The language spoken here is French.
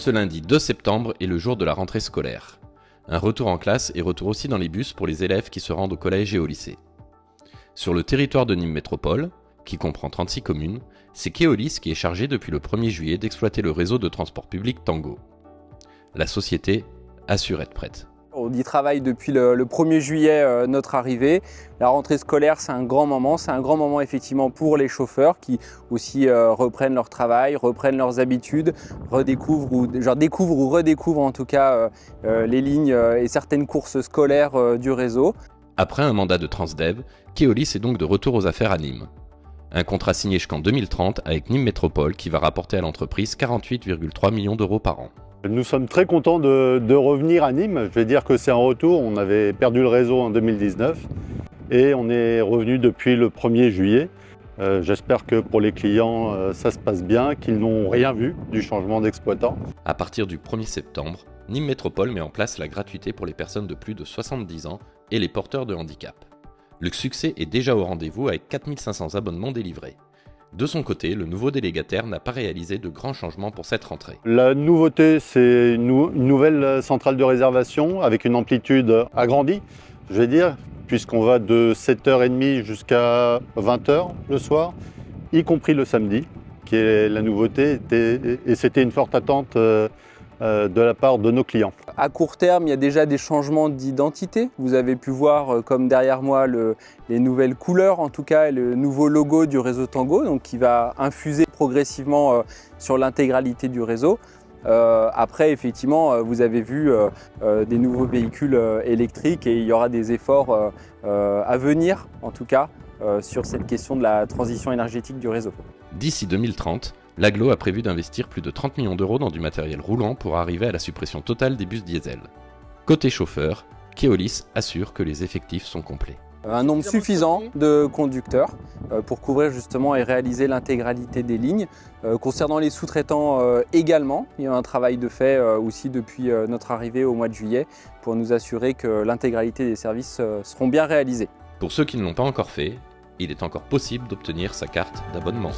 Ce lundi 2 septembre est le jour de la rentrée scolaire. Un retour en classe et retour aussi dans les bus pour les élèves qui se rendent au collège et au lycée. Sur le territoire de Nîmes Métropole, qui comprend 36 communes, c'est Keolis qui est chargé depuis le 1er juillet d'exploiter le réseau de transport public Tango. La société assure être prête. On y travaille depuis le 1er juillet, notre arrivée. La rentrée scolaire, c'est un grand moment. C'est un grand moment effectivement pour les chauffeurs qui aussi reprennent leur travail, reprennent leurs habitudes, découvrent ou redécouvrent en tout cas les lignes et certaines courses scolaires du réseau. Après un mandat de Transdev, Keolis est donc de retour aux affaires à Nîmes. Un contrat signé jusqu'en 2030 avec Nîmes Métropole qui va rapporter à l'entreprise 48,3 millions d'euros par an. Nous sommes très contents de revenir à Nîmes. Je vais dire que c'est un retour. On avait perdu le réseau en 2019 et on est revenu depuis le 1er juillet. J'espère que pour les clients, ça se passe bien, qu'ils n'ont rien vu du changement d'exploitant. À partir du 1er septembre, Nîmes Métropole met en place la gratuité pour les personnes de plus de 70 ans et les porteurs de handicap. Le succès est déjà au rendez-vous avec 4500 abonnements délivrés. De son côté, le nouveau délégataire n'a pas réalisé de grands changements pour cette rentrée. La nouveauté, c'est une nouvelle centrale de réservation avec une amplitude agrandie, je vais dire, puisqu'on va de 7h30 jusqu'à 20h le soir, y compris le samedi, qui est la nouveauté, et c'était une forte attente de la part de nos clients. À court terme, il y a déjà des changements d'identité. Vous avez pu voir, comme derrière moi, les nouvelles couleurs, en tout cas, et le nouveau logo du réseau Tango, donc qui va infuser progressivement sur l'intégralité du réseau. Après, effectivement, vous avez vu des nouveaux véhicules électriques et il y aura des efforts à venir, en tout cas, sur cette question de la transition énergétique du réseau. D'ici 2030, l'Aglo a prévu d'investir plus de 30 millions d'euros dans du matériel roulant pour arriver à la suppression totale des bus diesel. Côté chauffeur, Keolis assure que les effectifs sont complets. Un nombre suffisant de conducteurs pour couvrir justement et réaliser l'intégralité des lignes. Concernant les sous-traitants également, il y a un travail de fait aussi depuis notre arrivée au mois de juillet pour nous assurer que l'intégralité des services seront bien réalisés. Pour ceux qui ne l'ont pas encore fait, il est encore possible d'obtenir sa carte d'abonnement.